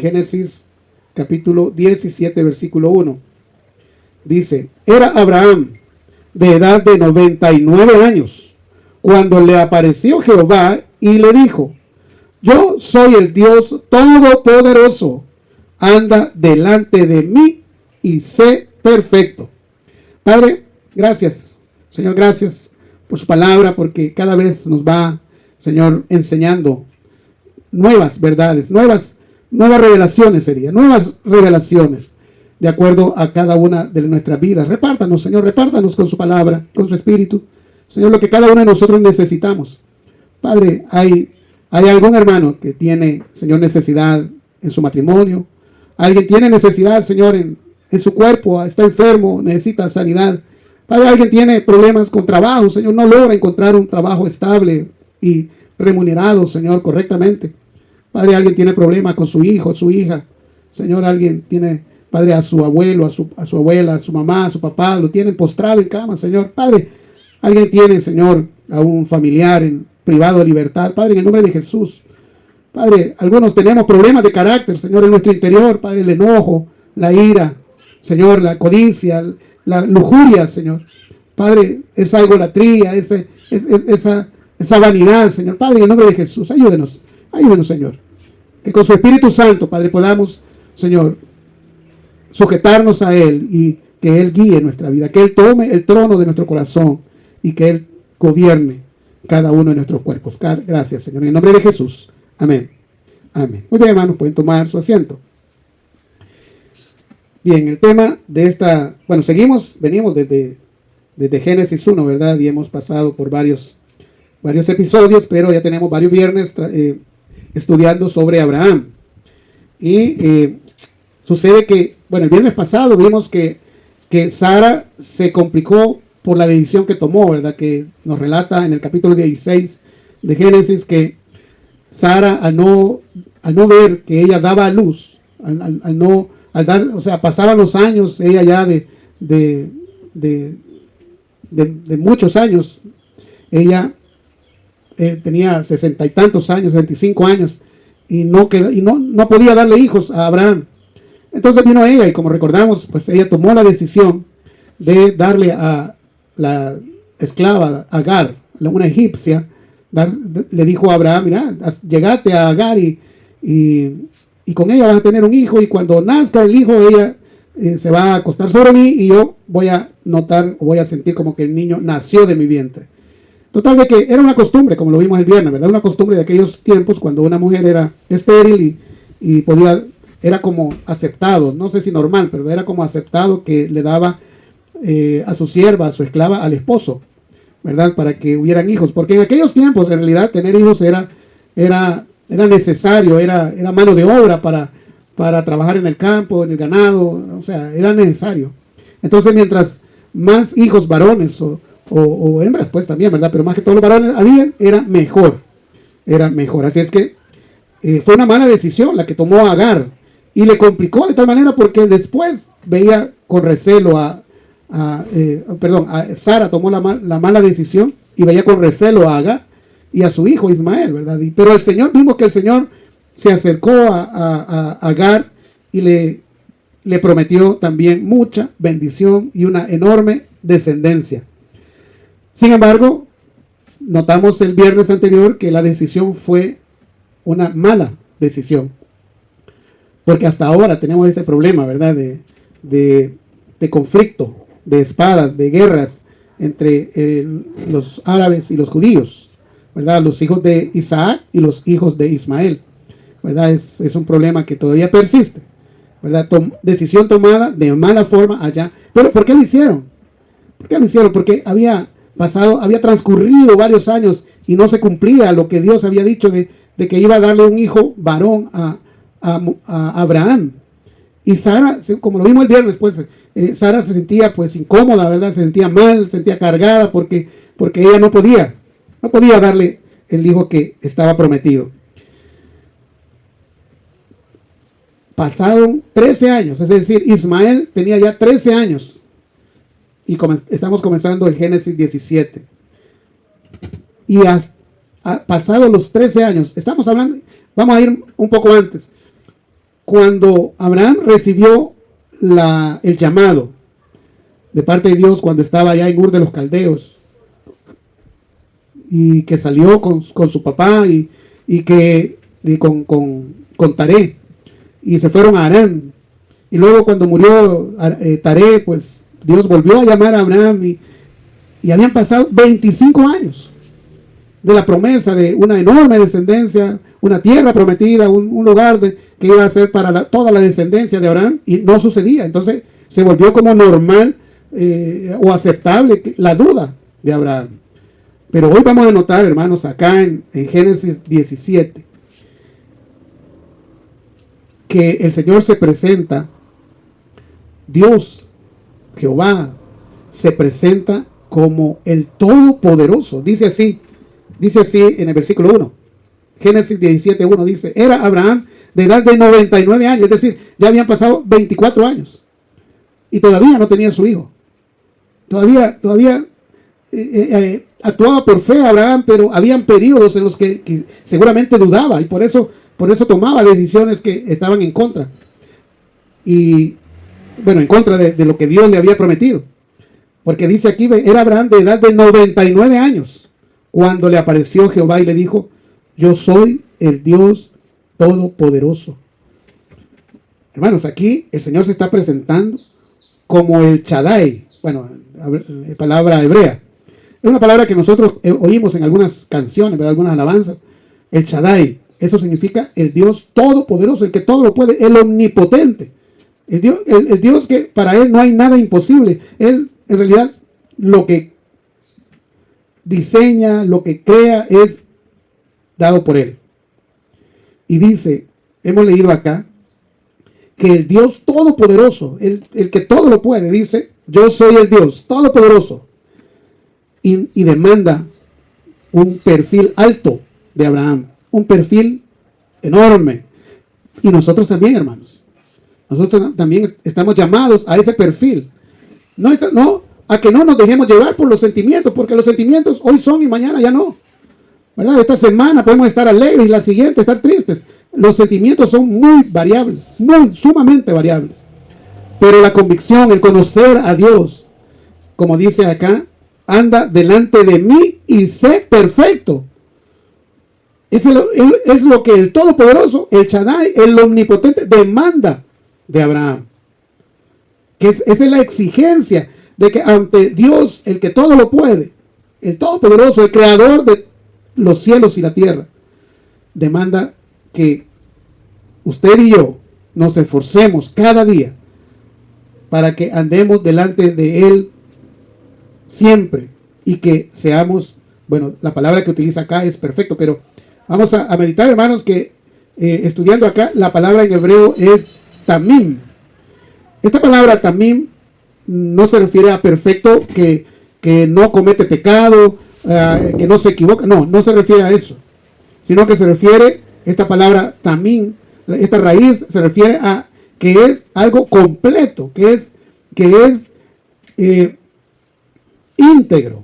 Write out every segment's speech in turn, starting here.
Génesis capítulo 17, versículo 1. Dice, era Abraham de edad de 99 años, cuando le apareció Jehová y le dijo, yo soy el Dios Todopoderoso, anda delante de mí y sé perfecto. Padre, gracias, Señor, gracias por su palabra, porque cada vez nos va, Señor, enseñando nuevas verdades, nuevas revelaciones nuevas revelaciones, de acuerdo a cada una de nuestras vidas. Repártanos, Señor, repártanos con su palabra, con su espíritu, Señor, lo que cada uno de nosotros necesitamos. Padre, hay algún hermano que tiene, Señor, necesidad en su matrimonio, alguien tiene necesidad, Señor, en su cuerpo, está enfermo, necesita sanidad. Padre, alguien tiene problemas con trabajo, Señor, no logra encontrar un trabajo estable y remunerado, Señor, correctamente. Padre, alguien tiene problemas con su hijo, su hija. Señor, alguien tiene, Padre, a su abuelo, a su abuela, a su mamá, a su papá, lo tienen postrado en cama, Señor. Padre, alguien tiene, Señor, a un familiar en privado de libertad. Padre, en el nombre de Jesús. Padre, algunos tenemos problemas de carácter, Señor, en nuestro interior. Padre, el enojo, la ira, Señor, la codicia, la lujuria, Señor. Padre, esa idolatría, esa vanidad, Señor. Padre, en el nombre de Jesús, ayúdenos, Señor. Que con su Espíritu Santo, Padre, podamos, Señor, sujetarnos a Él y que Él guíe nuestra vida, que Él tome el trono de nuestro corazón y que Él gobierne cada uno de nuestros cuerpos. Gracias, Señor. En el nombre de Jesús. Amén. Amén. Muy bien, hermanos, pueden tomar su asiento. Bien, el tema de esta, bueno, venimos desde Génesis 1, ¿verdad? Y hemos pasado por varios episodios, pero ya tenemos varios viernes estudiando sobre Abraham. Y sucede que, bueno, el viernes pasado vimos que Sara se complicó por la decisión que tomó, ¿verdad? Que nos relata en el capítulo 16 de Génesis que Sara, al no ver que ella daba a luz, pasaban los años, ella ya de muchos años, ella tenía 60 y tantos años, 65 años, y no podía darle hijos a Abraham. Entonces vino ella, y como recordamos, pues ella tomó la decisión de darle a la esclava Agar, una egipcia, le dijo a Abraham, mira, llegate a Agar y con ella vas a tener un hijo, y cuando nazca el hijo, ella se va a acostar sobre mí, y yo voy a notar, o voy a sentir como que el niño nació de mi vientre. Total, de que era una costumbre, como lo vimos el viernes, ¿verdad? Una costumbre de aquellos tiempos cuando una mujer era estéril y era como aceptado, no sé si normal, pero era como aceptado que le daba a su sierva, a su esclava, al esposo, ¿verdad? Para que hubieran hijos, porque en aquellos tiempos en realidad tener hijos era necesario, era mano de obra para trabajar en el campo, en el ganado, o sea, era necesario. Entonces, mientras más hijos varones o hembras, pues también, ¿verdad? Pero más que todos los varones habían, era mejor. Así es que fue una mala decisión la que tomó Agar, y le complicó de tal manera porque después veía con recelo Sara tomó la mala decisión y veía con recelo a Agar y a su hijo Ismael, ¿verdad? Pero vimos que el Señor se acercó a Agar y le prometió también mucha bendición y una enorme descendencia. Sin embargo, notamos el viernes anterior que la decisión fue una mala decisión, porque hasta ahora tenemos ese problema, ¿verdad? De conflicto, de espadas, de guerras entre los árabes y los judíos, ¿verdad? Los hijos de Isaac y los hijos de Ismael, ¿verdad? Es un problema que todavía persiste, ¿verdad? Decisión tomada de mala forma allá. Pero ¿por qué lo hicieron? Porque había transcurrido varios años y no se cumplía lo que Dios había dicho de que iba a darle un hijo varón a Abraham. Y Sara, como lo vimos el viernes, pues Sara se sentía pues incómoda, ¿verdad? Se sentía mal, se sentía cargada porque ella no podía darle el hijo que estaba prometido. Pasaron 13 años, es decir, Ismael tenía ya 13 años. Y estamos comenzando el Génesis 17. Y pasados los 13 años, estamos hablando, vamos a ir un poco antes. cuando Abraham recibió el llamado de parte de Dios cuando estaba allá en Ur de los Caldeos, y que salió con su papá y con Taré, y se fueron a Harán, y luego cuando murió Taré, pues Dios volvió a llamar a Abraham, y habían pasado 25 años de la promesa de una enorme descendencia, una tierra prometida, un lugar que iba a ser para toda la descendencia de Abraham, y no sucedía. Entonces se volvió como normal o aceptable la duda de Abraham. Pero hoy vamos a notar, hermanos, acá en Génesis 17, que el Señor se presenta, Dios, Jehová, se presenta como el Todopoderoso. Dice así en el versículo 1. Génesis 17:1 dice, era Abraham de edad de 99 años, es decir, ya habían pasado 24 años y todavía no tenía su hijo. Todavía actuaba por fe Abraham, pero habían periodos en los que seguramente dudaba, y por eso tomaba decisiones que estaban en contra. Y bueno, en contra de lo que Dios le había prometido. Porque dice aquí, era Abraham de edad de 99 años cuando le apareció Jehová y le dijo, yo soy el Dios Todopoderoso. Hermanos, aquí el Señor se está presentando como el Shaddai. Bueno, palabra hebrea. Es una palabra que nosotros oímos en algunas canciones, ¿verdad? Algunas alabanzas. El Shaddai. Eso significa el Dios Todopoderoso, el que todo lo puede, el omnipotente. El Dios que para Él no hay nada imposible. Él, en realidad, lo que diseña, lo que crea, es dado por Él. Y dice, hemos leído acá, que el Dios Todopoderoso, el que todo lo puede, dice, yo soy el Dios Todopoderoso. Y demanda un perfil alto de Abraham, un perfil enorme. Y nosotros también, hermanos. Nosotros también estamos llamados a ese perfil. No, a que no nos dejemos llevar por los sentimientos, porque los sentimientos hoy son y mañana ya no. ¿Verdad? Esta semana podemos estar alegres y la siguiente estar tristes. Los sentimientos son muy variables, sumamente variables. Pero la convicción, el conocer a Dios, como dice acá, anda delante de mí y sé perfecto. Es lo que el Todopoderoso, el Shaddai, el Omnipotente, demanda de Abraham. Esa es la exigencia de que ante Dios, el que todo lo puede, el Todopoderoso, el Creador de los cielos y la tierra, demanda que usted y yo nos esforcemos cada día para que andemos delante de Él siempre y que seamos, bueno, la palabra que utiliza acá es perfecto, pero vamos a meditar, hermanos, que estudiando acá, la palabra en hebreo es tamim. Esta palabra tamim no se refiere a perfecto, que no comete pecado, que no se equivoca, no se refiere a eso, sino que se refiere, esta palabra tamim, esta raíz se refiere a que es algo completo, que es íntegro,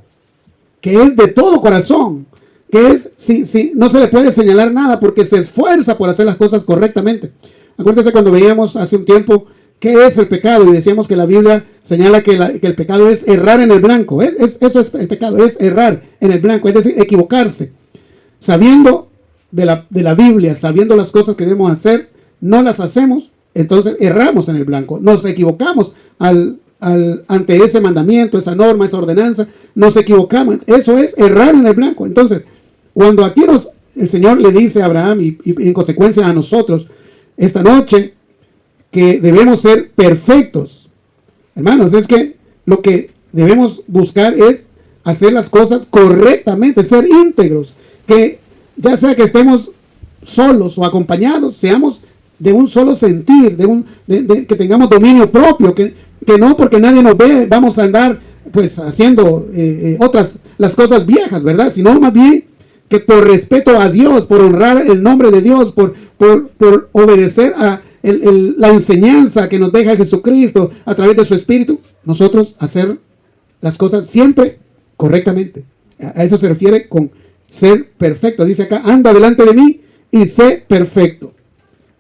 que es de todo corazón, que es, si no se le puede señalar nada porque se esfuerza por hacer las cosas correctamente. Acuérdense cuando veíamos hace un tiempo qué es el pecado y decíamos que la Biblia señala que el pecado es errar en el blanco. Eso es el pecado, es errar en el blanco, es decir, equivocarse. Sabiendo de la Biblia, sabiendo las cosas que debemos hacer, no las hacemos, entonces erramos en el blanco, nos equivocamos ante ese mandamiento, esa norma, esa ordenanza, nos equivocamos. Eso es errar en el blanco. Entonces, cuando aquí el Señor le dice a Abraham y en consecuencia a nosotros esta noche que debemos ser perfectos, hermanos, es que lo que debemos buscar es hacer las cosas correctamente, ser íntegros, que ya sea que estemos solos o acompañados, seamos de un solo sentir, que tengamos dominio propio, que no porque nadie nos ve vamos a andar pues haciendo las cosas viejas, ¿verdad? Sino más bien que por respeto a Dios, por honrar el nombre de Dios, por obedecer a la enseñanza que nos deja Jesucristo a través de su Espíritu, nosotros hacer las cosas siempre correctamente. A eso se refiere con ser perfecto. Dice acá, anda delante de mí y sé perfecto.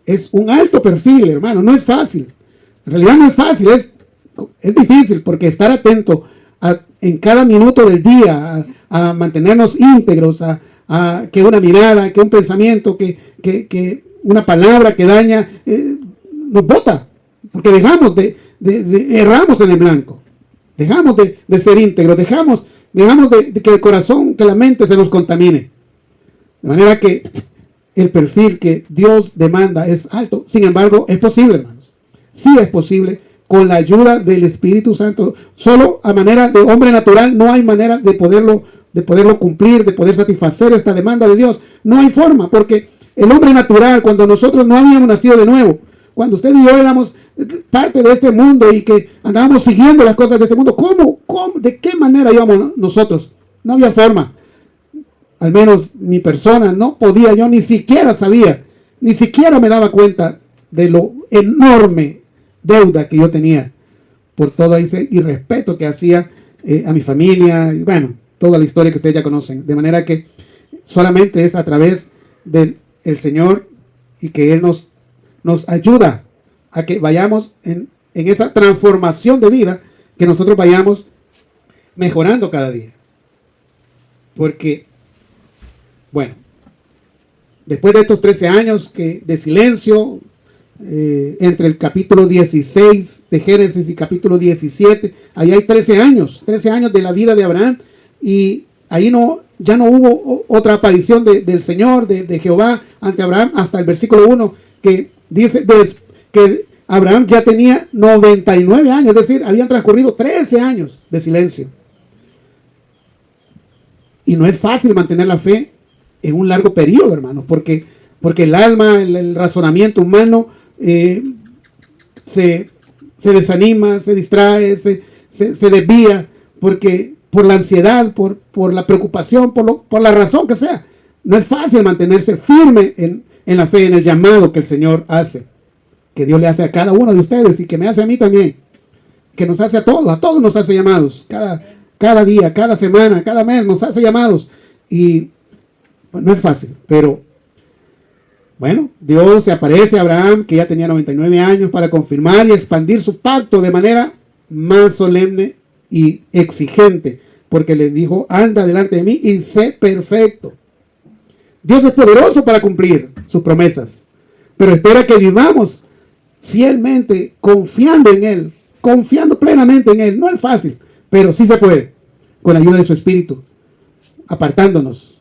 es un alto perfil, hermano, no es fácil. En realidad no es fácil, es difícil, porque estar atento en cada minuto del día a mantenernos íntegros, a que una mirada, que un pensamiento, que una palabra que daña, nos bota, porque erramos en el blanco, dejamos de ser íntegros, dejamos de que el corazón, que la mente se nos contamine. De manera que el perfil que Dios demanda es alto. Sin embargo, es posible, hermanos. Sí es posible, con la ayuda del Espíritu Santo. Solo a manera de hombre natural no hay manera de poderlo cumplir, de poder satisfacer esta demanda de Dios. No hay forma, porque el hombre natural, cuando nosotros no habíamos nacido de nuevo, cuando usted y yo éramos parte de este mundo y que andábamos siguiendo las cosas de este mundo, ¿cómo? ¿De qué manera íbamos nosotros? No había forma. Al menos mi persona no podía, yo ni siquiera sabía, ni siquiera me daba cuenta de lo enorme deuda que yo tenía por todo ese irrespeto que hacía a mi familia, y bueno, toda la historia que ustedes ya conocen. De manera que solamente es a través del Señor y que Él nos ayuda a que vayamos en esa transformación de vida, que nosotros vayamos mejorando cada día. Porque, bueno, después de estos 13 años de silencio, entre el capítulo 16 de Génesis y capítulo 17, ahí hay 13 años de la vida de Abraham, y ahí ya no hubo otra aparición del Señor, de Jehová ante Abraham, hasta el versículo 1, que dice que Abraham ya tenía 99 años, es decir, habían transcurrido 13 años de silencio. Y no es fácil mantener la fe en un largo periodo, hermanos, porque el alma, el razonamiento humano se desanima, se distrae, se desvía, porque por la ansiedad, por la preocupación, por la razón que sea. No es fácil mantenerse firme en la fe, en el llamado que el Señor hace, que Dios le hace a cada uno de ustedes y que me hace a mí también, que nos hace a todos nos hace llamados, cada día, cada semana, cada mes nos hace llamados, y pues, no es fácil, pero bueno, Dios se aparece a Abraham, que ya tenía 99 años, para confirmar y expandir su pacto de manera más solemne y exigente, porque le dijo: anda delante de mí y sé perfecto. Dios es poderoso para cumplir sus promesas, pero espera que vivamos fielmente, confiando en Él, confiando plenamente en Él. No es fácil, pero sí se puede, con la ayuda de su Espíritu, apartándonos,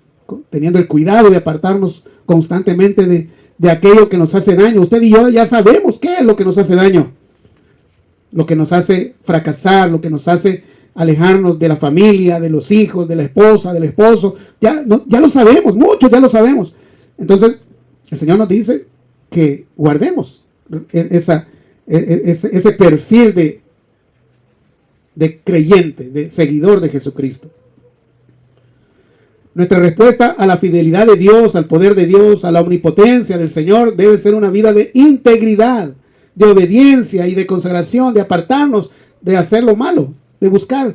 teniendo el cuidado de apartarnos constantemente de aquello que nos hace daño. Usted y yo ya sabemos qué es lo que nos hace daño, lo que nos hace fracasar, lo que nos hace alejarnos de la familia, de los hijos, de la esposa, del esposo. Ya lo sabemos, muchos ya lo sabemos. Entonces, el Señor nos dice que guardemos ese perfil de creyente, de seguidor de Jesucristo. Nuestra respuesta a la fidelidad de Dios, al poder de Dios, a la omnipotencia del Señor, debe ser una vida de integridad, de obediencia y de consagración, de apartarnos de hacer lo malo, de buscar.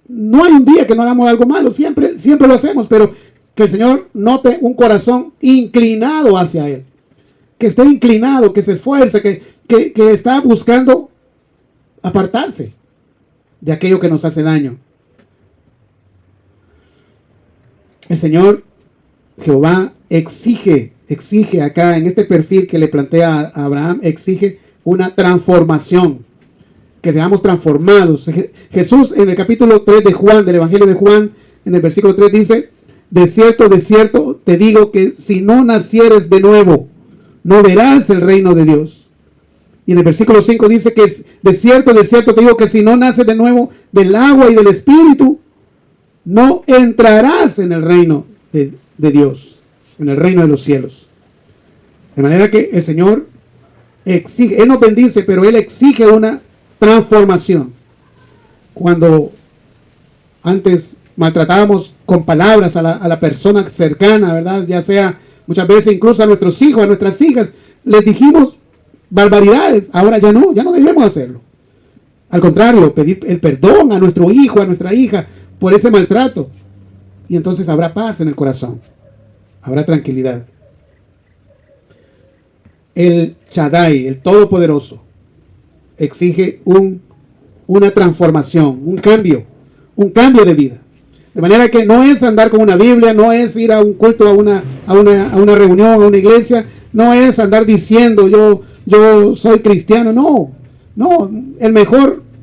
No hay un día que no hagamos algo malo, siempre lo hacemos, pero que el Señor note un corazón inclinado hacia Él, que esté inclinado, que se esfuerce, que está buscando apartarse de aquello que nos hace daño. El Señor Jehová exige acá en este perfil que le plantea a Abraham, exige una transformación, que seamos transformados. Jesús en el capítulo 3 de Juan, del Evangelio de Juan, en el versículo 3 dice: de cierto te digo que si no nacieres de nuevo, no verás el reino de Dios. Y en el versículo 5 dice que de cierto te digo que si no naces de nuevo del agua y del Espíritu, no entrarás en el reino de Dios, en el reino de los cielos. De manera que el Señor exige, Él nos bendice, pero Él exige una transformación. Cuando antes maltratábamos con palabras a la persona cercana, ¿verdad? Ya sea muchas veces incluso a nuestros hijos, a nuestras hijas, les dijimos barbaridades. Ahora ya no debemos hacerlo. Al contrario, pedir el perdón a nuestro hijo, a nuestra hija, por ese maltrato, y entonces habrá paz en el corazón, habrá tranquilidad. el Shaddai, el Todopoderoso, exige una transformación, un cambio de vida. De manera que no es andar con una Biblia, no es ir a un culto, a una reunión, a una iglesia, no es andar diciendo yo soy cristiano, no,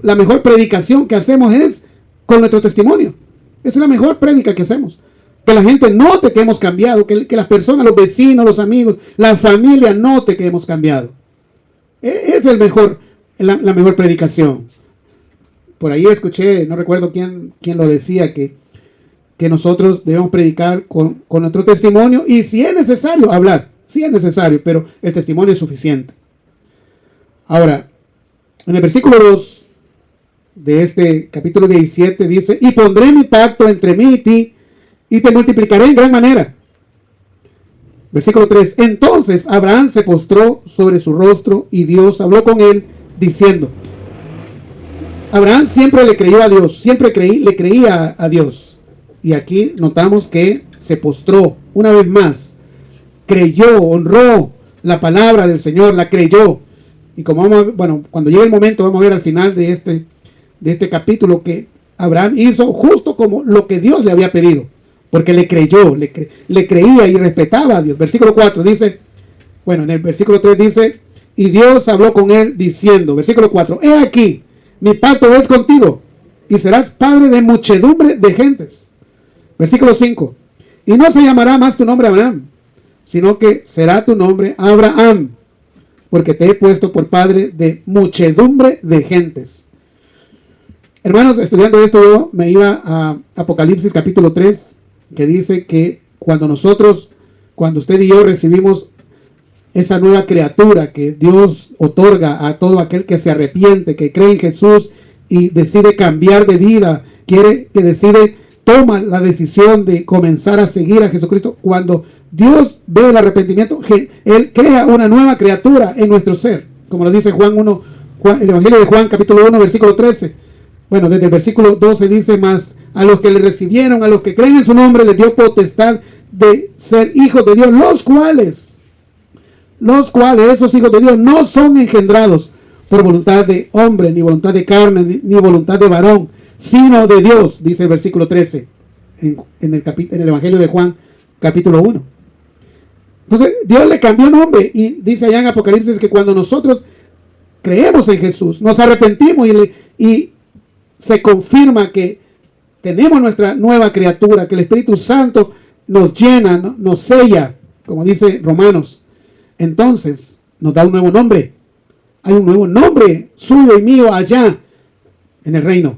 la mejor predicación que hacemos es con nuestro testimonio. Esa es la mejor prédica que hacemos. Que la gente note que hemos cambiado, que las personas, los vecinos, los amigos, la familia note que hemos cambiado. Es la mejor predicación. Por ahí escuché, no recuerdo quién lo decía, que nosotros debemos predicar con nuestro testimonio y si es necesario hablar, si es necesario, pero el testimonio es suficiente. Ahora, en el versículo 2 de este capítulo 17 dice, y pondré mi pacto entre mí y ti, y te multiplicaré en gran manera. Versículo 3, entonces Abraham se postró sobre su rostro y Dios habló con él diciendo, Abraham siempre le creyó a Dios, le creía a Dios. Y aquí notamos que se postró una vez más, creyó, honró la palabra del Señor, la creyó. Y como cuando llegue el momento vamos a ver al final de este capítulo que Abraham hizo justo como lo que Dios le había pedido, porque le creyó, le creía y respetaba a Dios. Versículo 4 dice, en el versículo 3 dice, y Dios habló con él diciendo, versículo 4, he aquí, mi pacto es contigo, y serás padre de muchedumbre de gentes. Versículo 5, y no se llamará más tu nombre Abraham, sino que será tu nombre Abraham, porque te he puesto por padre de muchedumbre de gentes. Hermanos, estudiando esto yo me iba a Apocalipsis capítulo 3, que dice que cuando usted y yo recibimos esa nueva criatura que Dios otorga a todo aquel que se arrepiente, que cree en Jesús y decide cambiar de vida, toma la decisión de comenzar a seguir a Jesucristo, cuando Dios ve el arrepentimiento, Él crea una nueva criatura en nuestro ser, como lo dice el Evangelio de Juan capítulo 1 versículo 13. Desde el versículo 12 dice, más a los que le recibieron, a los que creen en su nombre, les dio potestad de ser hijos de Dios, los cuales esos hijos de Dios no son engendrados por voluntad de hombre, ni voluntad de carne, ni voluntad de varón, sino de Dios, dice el versículo 13 en el Evangelio de Juan capítulo 1. Entonces Dios le cambió nombre y dice allá en Apocalipsis que cuando nosotros creemos en Jesús, nos arrepentimos y se confirma que tenemos nuestra nueva criatura, que el Espíritu Santo nos llena, nos sella, como dice Romanos, entonces nos da un nuevo nombre. Hay un nuevo nombre suyo y mío allá en el reino.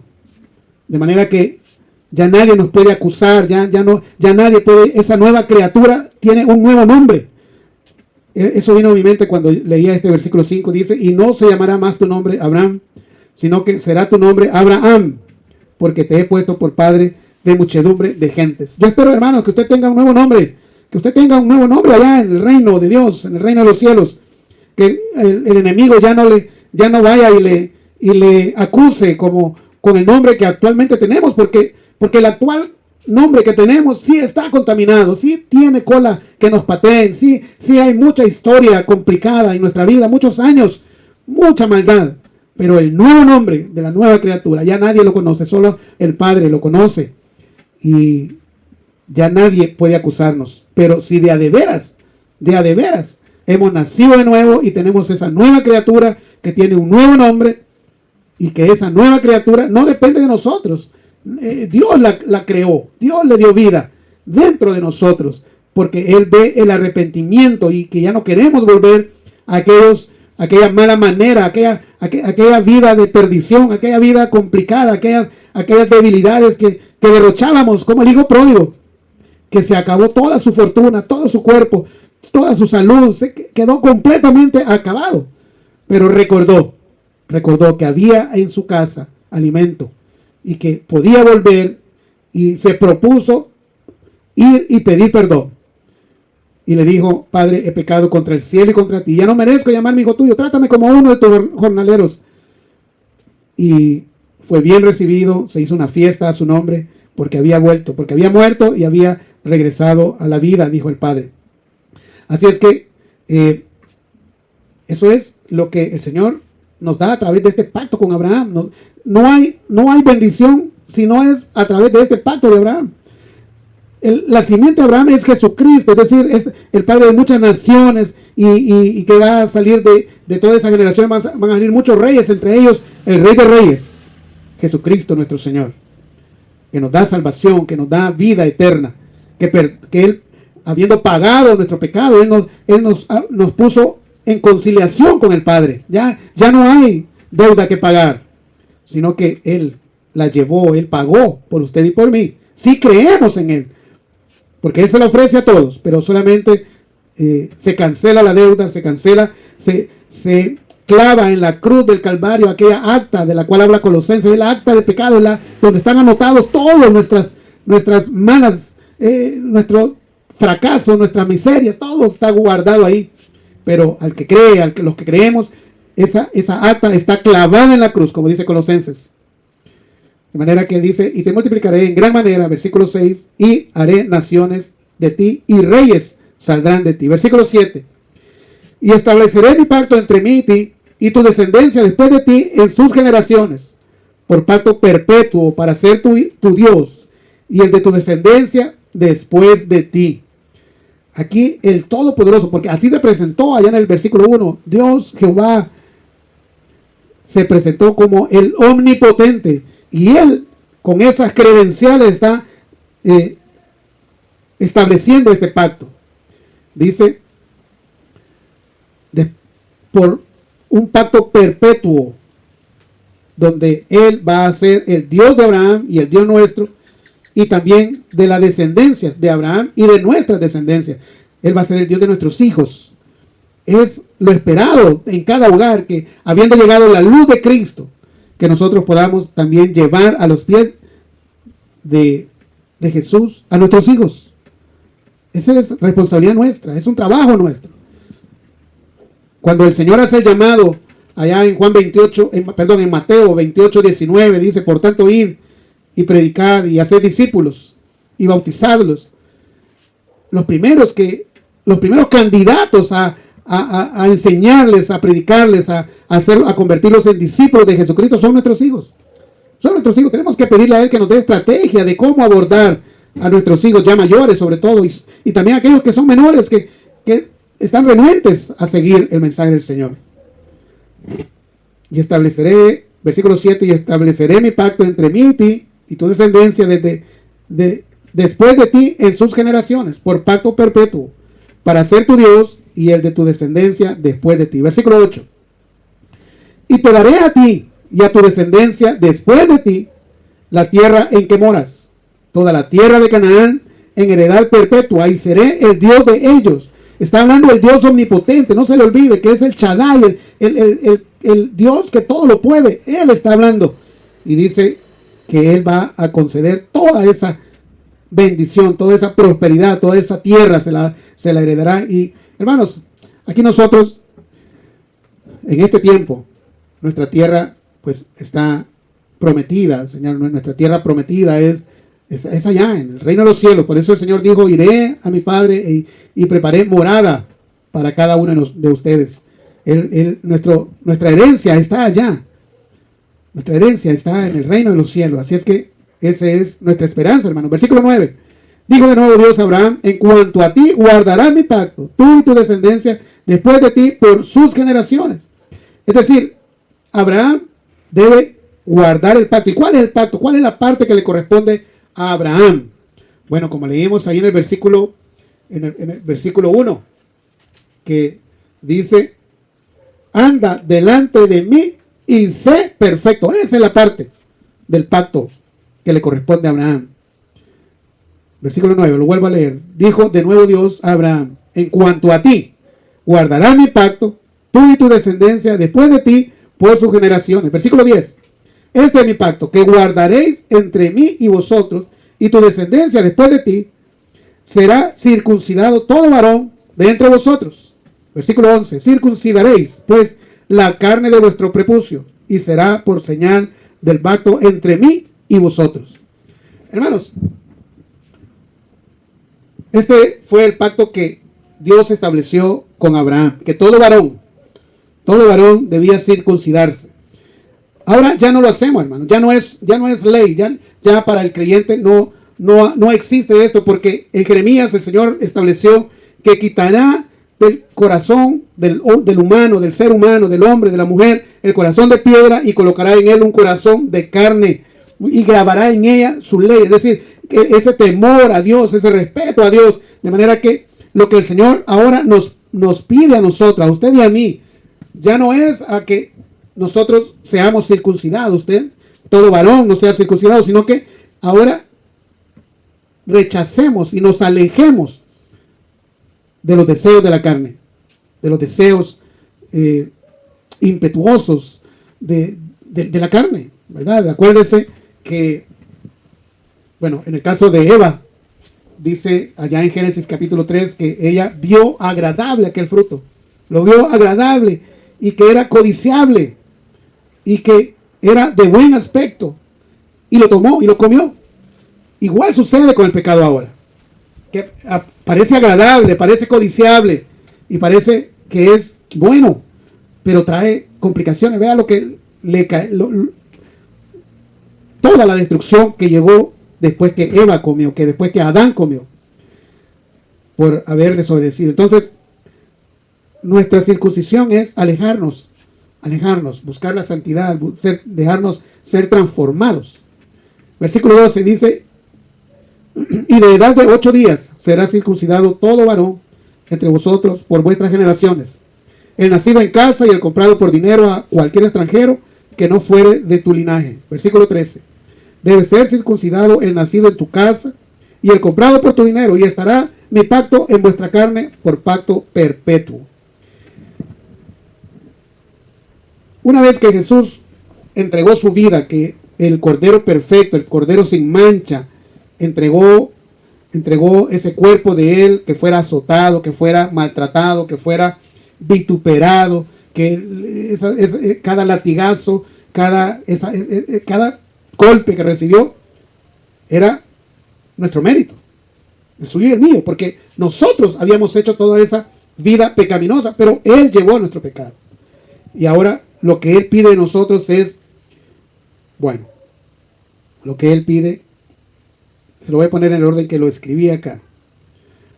De manera que ya nadie nos puede acusar, ya nadie puede, esa nueva criatura tiene un nuevo nombre. Eso vino a mi mente cuando leía este versículo 5, dice, y no se llamará más tu nombre Abraham, sino que será tu nombre Abraham, porque te he puesto por padre de muchedumbre de gentes. Yo espero, hermanos, que usted tenga un nuevo nombre, allá en el reino de Dios, en el reino de los cielos, que el enemigo ya no vaya y le acuse como con el nombre que actualmente tenemos, porque el actual nombre que tenemos sí está contaminado, sí tiene cola que nos pateen, sí hay mucha historia complicada en nuestra vida, muchos años, mucha maldad, pero el nuevo nombre de la nueva criatura ya nadie lo conoce, solo el Padre lo conoce y ya nadie puede acusarnos. Pero si de a de veras hemos nacido de nuevo y tenemos esa nueva criatura que tiene un nuevo nombre, y que esa nueva criatura no depende de nosotros, Dios la creó, Dios le dio vida dentro de nosotros, porque Él ve el arrepentimiento y que ya no queremos volver a aquella mala manera, aquella vida de perdición, aquella vida complicada, aquellas debilidades que derrochábamos, como el hijo pródigo, que se acabó toda su fortuna, todo su cuerpo, toda su salud, quedó completamente acabado, pero recordó que había en su casa alimento y que podía volver, y se propuso ir y pedir perdón. Y le dijo, Padre, he pecado contra el cielo y contra ti, ya no merezco llamarme hijo tuyo, trátame como uno de tus jornaleros. Y fue bien recibido, se hizo una fiesta a su nombre, porque había muerto y había regresado a la vida, dijo el Padre. Así es que Eso es lo que el Señor nos da a través de este pacto con Abraham. No hay bendición si no es a través de este pacto de Abraham. La simiente de Abraham es Jesucristo, es decir, es el padre de muchas naciones y que va a salir de toda esa generación, van a salir muchos reyes, entre ellos el Rey de Reyes, Jesucristo nuestro Señor, que nos da salvación, que nos da vida eterna, que Él, habiendo pagado nuestro pecado, Él nos puso en conciliación con el Padre. Ya no hay deuda que pagar, sino que Él la llevó, Él pagó por usted y por mí. Si creemos en Él, porque Él se la ofrece a todos, pero solamente se cancela la deuda, se clava en la cruz del Calvario aquella acta de la cual habla Colosenses, es la acta de pecado, donde están anotados todos nuestras malas, nuestro fracaso, nuestra miseria, todo está guardado ahí. Pero al que cree, los que creemos, esa acta está clavada en la cruz, como dice Colosenses. De manera que dice, y te multiplicaré en gran manera, versículo 6, y haré naciones de ti, y reyes saldrán de ti. Versículo 7, y estableceré mi pacto entre mí y ti, y tu descendencia después de ti en sus generaciones, por pacto perpetuo, para ser tu Dios, y el de tu descendencia después de ti. Aquí el Todopoderoso, porque así se presentó allá en el versículo 1, Dios Jehová se presentó como el omnipotente, y Él con esas credenciales está estableciendo este pacto. Dice, por un pacto perpetuo, donde Él va a ser el Dios de Abraham y el Dios nuestro, y también de las descendencias de Abraham y de nuestras descendencias. Él va a ser el Dios de nuestros hijos. Es lo esperado en cada hogar, que habiendo llegado la luz de Cristo, que nosotros podamos también llevar a los pies de Jesús a nuestros hijos. Esa es responsabilidad nuestra, es un trabajo nuestro. Cuando el Señor hace el llamado allá en en Mateo 28, 19, dice, por tanto, id y predicar y hacer discípulos y bautizarlos. Los primeros candidatos a enseñarles, a predicarles, a convertirlos en discípulos de Jesucristo son nuestros hijos. Son nuestros hijos. Tenemos que pedirle a Él que nos dé estrategia de cómo abordar a nuestros hijos ya mayores, sobre todo, y también aquellos que son menores, que están renuentes a seguir el mensaje del Señor. Y estableceré, versículo 7, y estableceré mi pacto entre mí y ti, y tu descendencia después de ti en sus generaciones, por pacto perpetuo, para ser tu Dios y el de tu descendencia después de ti. Versículo 8. Y te daré a ti y a tu descendencia después de ti la tierra en que moras, toda la tierra de Canaán en heredad perpetua, y seré el Dios de ellos. Está hablando del Dios omnipotente, no se le olvide que es el Shaddai, el Dios que todo lo puede. Él está hablando y dice que Él va a conceder toda esa bendición, toda esa prosperidad, toda esa tierra se la heredará. Y hermanos, aquí nosotros, en este tiempo, nuestra tierra pues está prometida, Señor. Nuestra tierra prometida es allá, en el reino de los cielos. Por eso el Señor dijo, iré a mi Padre y preparé morada para cada uno de ustedes. Nuestra herencia está allá. Nuestra herencia está en el reino de los cielos. Así es que esa es nuestra esperanza, hermano. Versículo 9. Dijo de nuevo Dios a Abraham, en cuanto a ti guardarás mi pacto, tú y tu descendencia después de ti por sus generaciones. Es decir, Abraham debe guardar el pacto. ¿Y cuál es el pacto? ¿Cuál es la parte que le corresponde a Abraham? Bueno, como leímos ahí en el versículo 1, que dice, anda delante de mí y sé perfecto. Esa es la parte del pacto que le corresponde a Abraham. Versículo 9, lo vuelvo a leer. Dijo de nuevo Dios a Abraham, en cuanto a ti, guardarás mi pacto, tú y tu descendencia después de ti por sus generaciones. Versículo 10, este es mi pacto, que guardaréis entre mí y vosotros, y tu descendencia después de ti, será circuncidado todo varón de entre vosotros. Versículo 11, circuncidaréis pues la carne de vuestro prepucio, y será por señal del pacto entre mí y vosotros. Hermanos, este fue el pacto que Dios estableció con Abraham, que todo varón Todo varón debía circuncidarse. Ahora ya no lo hacemos, hermano. Ya no es ley. Ya para el creyente no existe esto, porque en Jeremías el Señor estableció que quitará del corazón del humano, del ser humano, del hombre, de la mujer, el corazón de piedra y colocará en él un corazón de carne y grabará en ella su ley. Es decir, que ese temor a Dios, ese respeto a Dios, de manera que lo que el Señor ahora nos pide a nosotros, a usted y a mí, ya no es a que nosotros seamos circuncidados, usted, todo varón no sea circuncidado, sino que ahora rechacemos y nos alejemos de los deseos de la carne, de los deseos impetuosos de la carne, ¿verdad? Acuérdese que, bueno, en el caso de Eva, dice allá en Génesis capítulo 3 que ella vio agradable aquel fruto, lo vio agradable y que era codiciable y que era de buen aspecto y lo tomó y lo comió. Igual sucede con el pecado ahora, que parece agradable, parece codiciable y parece que es bueno, pero trae complicaciones. Vea lo que le cae, toda la destrucción que llegó después que Eva comió, que después que Adán comió, por haber desobedecido. Entonces, nuestra circuncisión es alejarnos, buscar la santidad, dejarnos ser transformados. Versículo 12 dice: y de edad de 8 días será circuncidado todo varón entre vosotros por vuestras generaciones, el nacido en casa y el comprado por dinero a cualquier extranjero que no fuere de tu linaje. Versículo 13. Debe ser circuncidado el nacido en tu casa y el comprado por tu dinero, y estará mi pacto en vuestra carne por pacto perpetuo. Una vez que Jesús entregó su vida, que el Cordero perfecto, el Cordero sin mancha, entregó ese cuerpo de él, que fuera azotado, que fuera maltratado, que fuera vituperado, que cada latigazo, cada golpe que recibió era nuestro mérito, el suyo y el mío, porque nosotros habíamos hecho toda esa vida pecaminosa, pero él llevó nuestro pecado. Y ahora lo que él pide de nosotros es, bueno, lo que él pide, se lo voy a poner en el orden que lo escribí acá.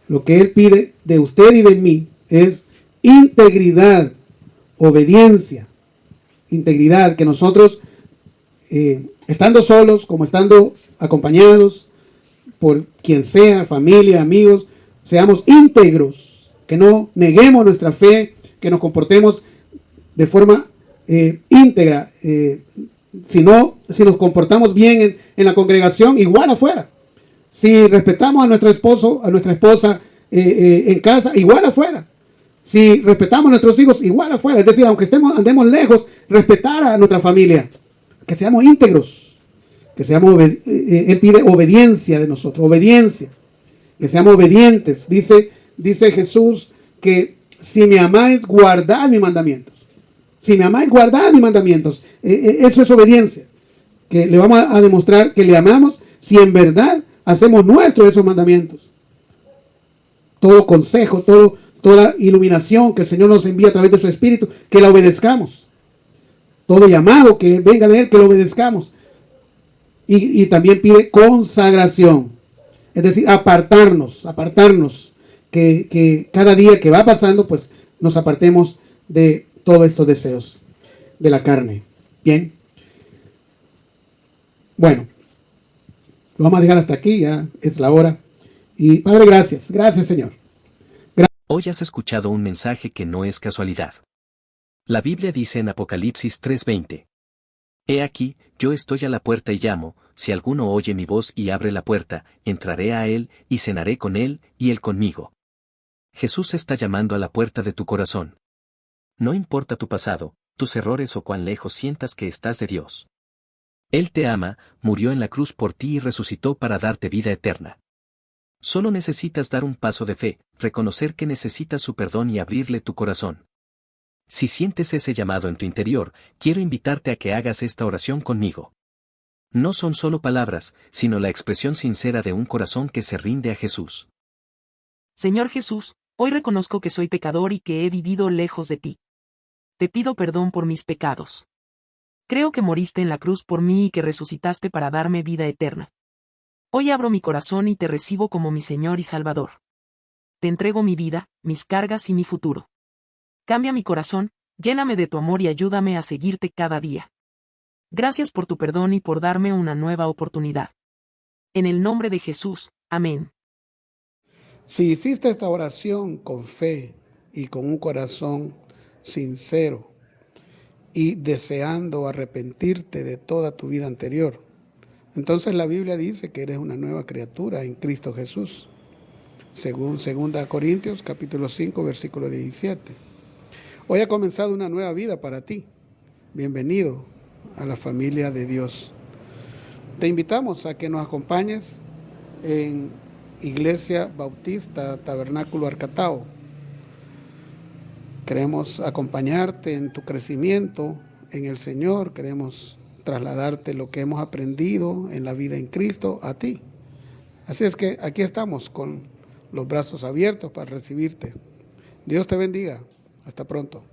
Lo que él pide de usted y de mí es integridad, obediencia, integridad, que nosotros, estando solos, como estando acompañados por quien sea, familia, amigos, seamos íntegros, que no neguemos nuestra fe, que nos comportemos de forma íntegra, si nos comportamos bien en la congregación, igual afuera. Si respetamos a nuestro esposo, a nuestra esposa en casa, igual afuera. Si respetamos a nuestros hijos, igual afuera. Es decir, aunque andemos lejos, respetar a nuestra familia. Que seamos íntegros. Que seamos, él pide obediencia de nosotros, obediencia. Que seamos obedientes. Dice Jesús que si me amáis, guardad mis mandamientos. Si me amáis, guardad mis mandamientos. Eso es obediencia. Que le vamos a demostrar que le amamos si en verdad hacemos nuestros esos mandamientos. Todo consejo, toda iluminación que el Señor nos envía a través de su Espíritu, que la obedezcamos. Todo llamado que venga de Él, que lo obedezcamos. Y también pide consagración. Es decir, apartarnos. Que cada día que va pasando, pues nos apartemos de todos estos deseos de la carne. Bien. Bueno. Lo vamos a dejar hasta aquí, ya es la hora. Y Padre, gracias. Gracias, Señor. Hoy has escuchado un mensaje que no es casualidad. La Biblia dice en Apocalipsis 3:20. He aquí, yo estoy a la puerta y llamo, si alguno oye mi voz y abre la puerta, entraré a él y cenaré con él y él conmigo. Jesús está llamando a la puerta de tu corazón. No importa tu pasado, tus errores o cuán lejos sientas que estás de Dios. Él te ama, murió en la cruz por ti y resucitó para darte vida eterna. Solo necesitas dar un paso de fe, reconocer que necesitas su perdón y abrirle tu corazón. Si sientes ese llamado en tu interior, quiero invitarte a que hagas esta oración conmigo. No son solo palabras, sino la expresión sincera de un corazón que se rinde a Jesús. Señor Jesús, hoy reconozco que soy pecador y que he vivido lejos de ti. te pido perdón por mis pecados. Creo que moriste en la cruz por mí y que resucitaste para darme vida eterna. Hoy abro mi corazón y te recibo como mi Señor y Salvador. Te entrego mi vida, mis cargas y mi futuro. Cambia mi corazón, lléname de tu amor y ayúdame a seguirte cada día. Gracias por tu perdón y por darme una nueva oportunidad. En el nombre de Jesús, amén. Si hiciste esta oración con fe y con un corazón sincero y deseando arrepentirte de toda tu vida anterior, entonces la Biblia dice que eres una nueva criatura en Cristo Jesús, según 2 Corintios capítulo 5, versículo 17. Hoy ha comenzado una nueva vida para ti. Bienvenido a la familia de Dios. Te invitamos a que nos acompañes en Iglesia Bautista Tabernáculo Arcatao. Queremos acompañarte en tu crecimiento en el Señor. Queremos trasladarte lo que hemos aprendido en la vida en Cristo a ti. Así es que aquí estamos con los brazos abiertos para recibirte. Dios te bendiga. Hasta pronto.